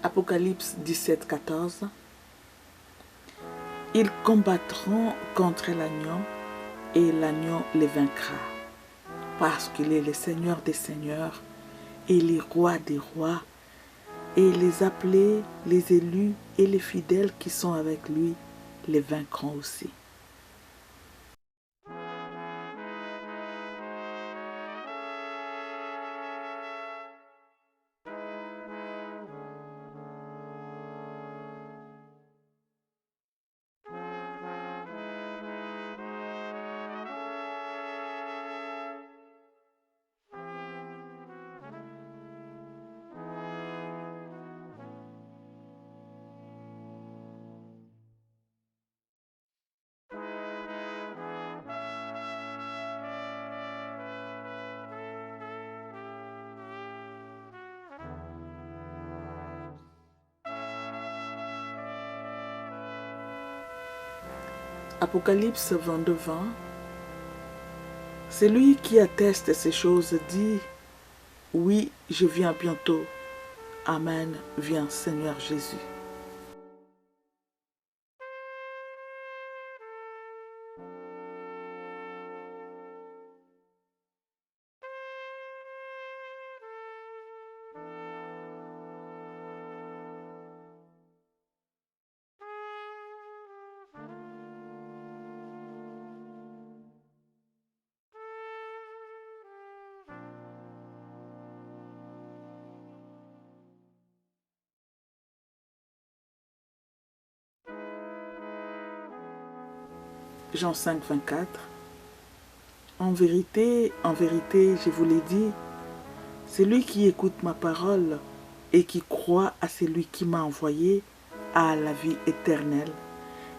Apocalypse 17, 14. Ils combattront contre l'agneau et l'agneau les vaincra, parce qu'il est le Seigneur des seigneurs et le roi des rois, et les appelés, les élus et les fidèles qui sont avec lui les vaincront aussi. Apocalypse 22, 20. Celui qui atteste ces choses dit, oui, je viens bientôt. Amen, viens Seigneur Jésus. Jean 5, 24. En vérité, je vous l'ai dit, celui qui écoute ma parole et qui croit à celui qui m'a envoyé a la vie éternelle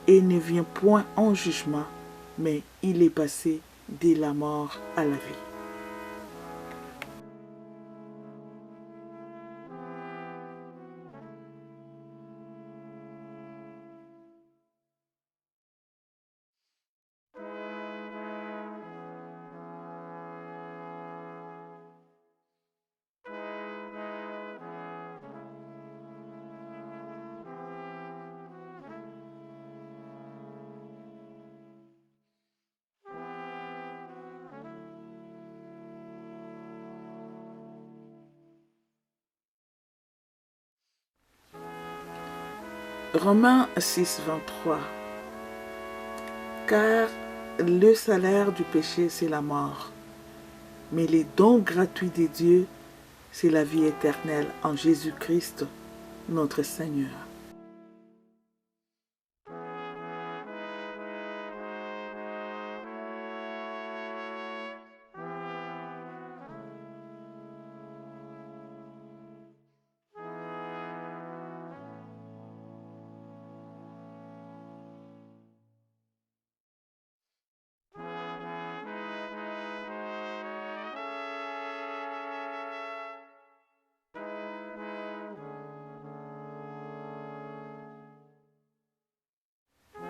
et ne vient point en jugement, mais il est passé de la mort à la vie. Romains 6, 23. Car le salaire du péché, c'est la mort, mais les dons gratuits de Dieu, c'est la vie éternelle en Jésus-Christ, notre Seigneur.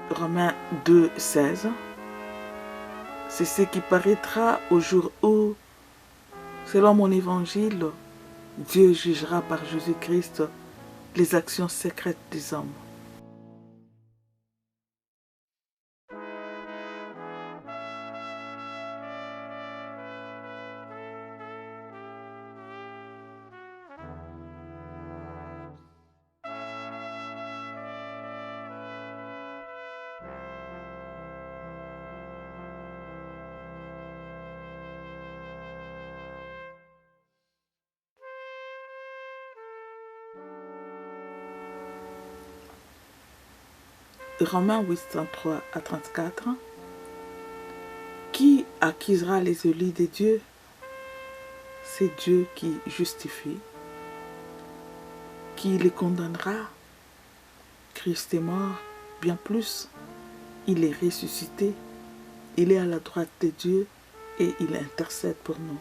Romains 2, 16. C'est ce qui paraîtra au jour où, selon mon évangile, Dieu jugera par Jésus-Christ les actions secrètes des hommes. Romains 8, 33 à 34. Qui accusera les élus de Dieu? C'est Dieu qui justifie. Qui les condamnera? Christ est mort, bien plus. Il est ressuscité. Il est à la droite de Dieu et il intercède pour nous.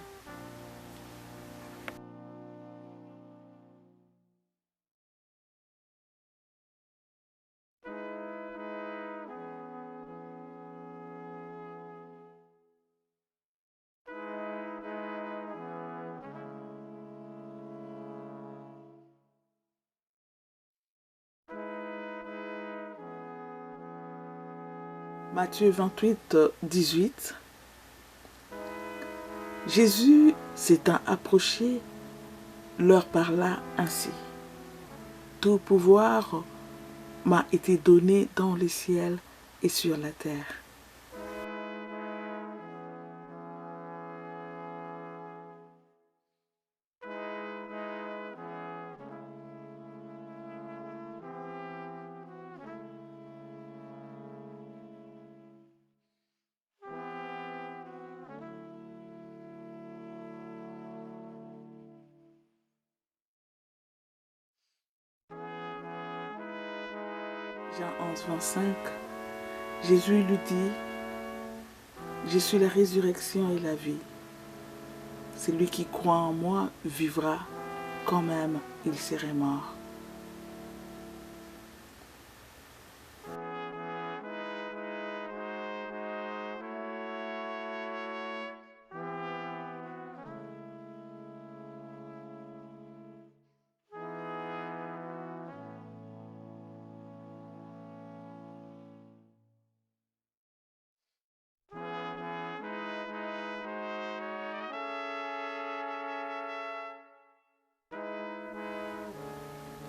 Matthieu 28, 18. Jésus s'étant approché, leur parla ainsi. Tout pouvoir m'a été donné dans le ciel et sur la terre. Jean 11, 25. Jésus lui dit, je suis la résurrection et la vie. Celui qui croit en moi vivra quand même il serait mort.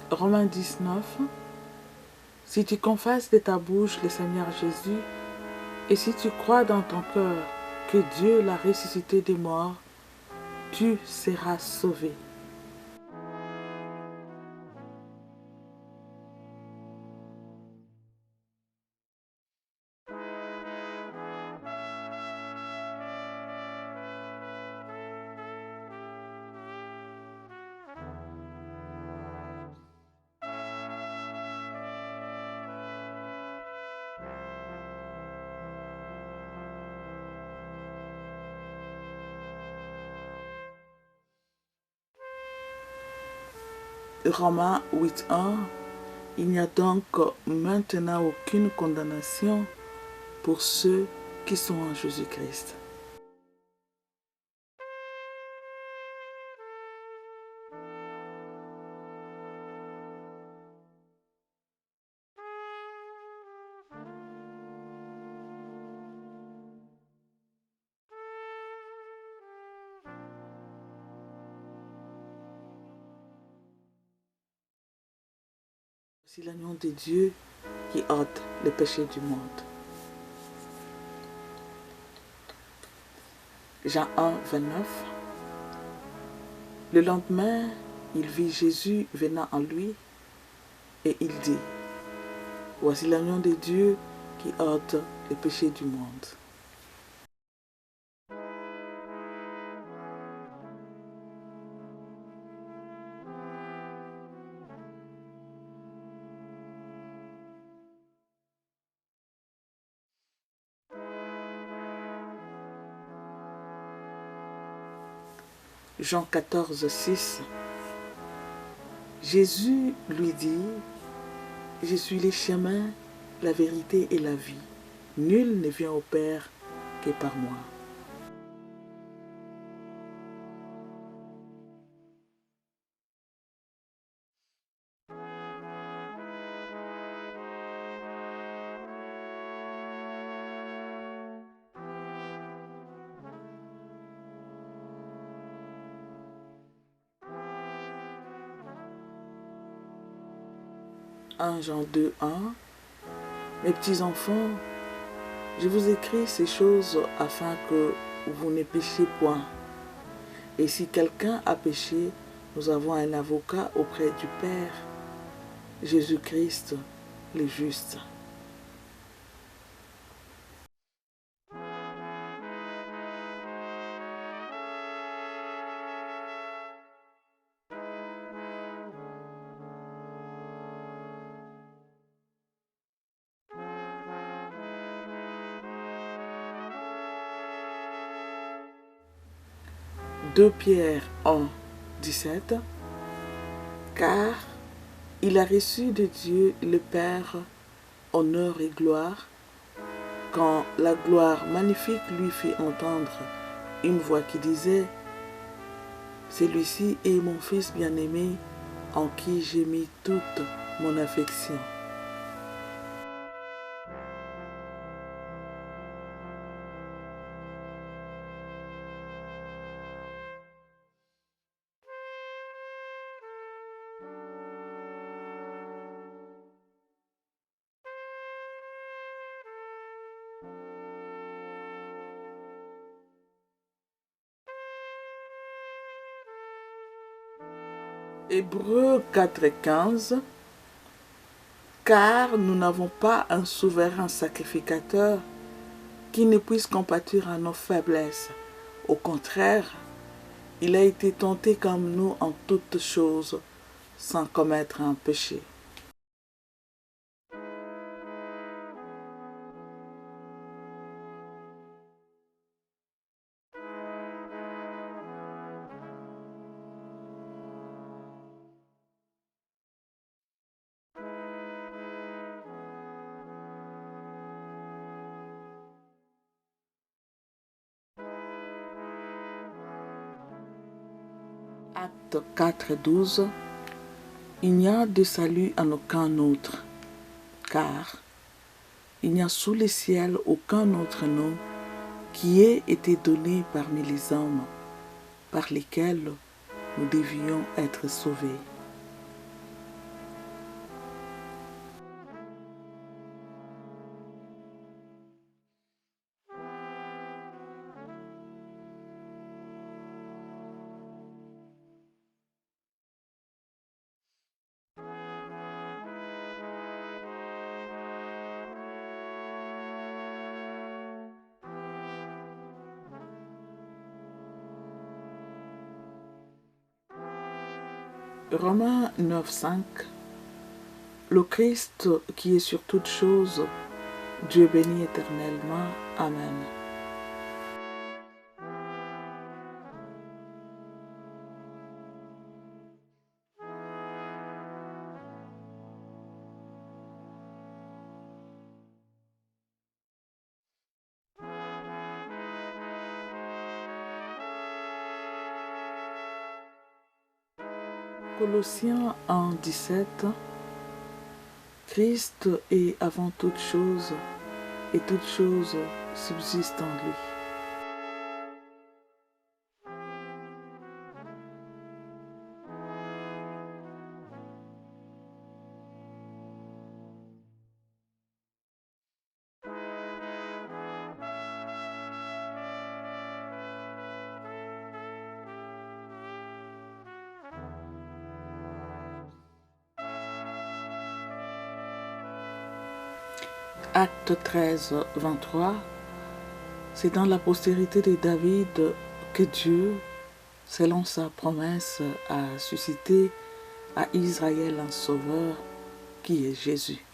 Romains 19. Si tu confesses de ta bouche le Seigneur Jésus, et si tu crois dans ton cœur que Dieu l'a ressuscité des morts, tu seras sauvé. Romains 8.1. Il n'y a donc maintenant aucune condamnation pour ceux qui sont en Jésus-Christ. C'est l'agneau de Dieu qui ôte les péchés du monde. Jean 1, 29. Le lendemain, il vit Jésus venant en lui et il dit, voici l'agneau de Dieu qui ôte les péchés du monde. Jean 14, 6. Jésus lui dit, je suis le chemin, la vérité et la vie. Nul ne vient au Père que par moi. Jean 2, 1. Mes petits enfants, je vous écris ces choses afin que vous ne péchiez point. Et si quelqu'un a péché, nous avons un avocat auprès du Père, Jésus-Christ, le juste. Deux Pierre 1, 17. Car il a reçu de Dieu le Père honneur et gloire, quand la gloire magnifique lui fit entendre une voix qui disait, celui-ci est mon fils bien-aimé, en qui j'ai mis toute mon affection. Hébreux 4:15. Car nous n'avons pas un souverain sacrificateur qui ne puisse compatir à nos faiblesses. Au contraire, il a été tenté comme nous en toutes choses, sans commettre un péché. Acte 4:12. Il n'y a de salut en aucun autre, car il n'y a sous le ciel aucun autre nom qui ait été donné parmi les hommes, par lesquels nous devions être sauvés. Romains 9:5. Le Christ qui est sur toutes choses, Dieu béni éternellement. Amen. Colossiens 1:17. Christ est avant toute chose, et toute chose subsiste en lui. Acte 13:23. C'est dans la postérité de David que Dieu, selon sa promesse, a suscité à Israël un sauveur qui est Jésus.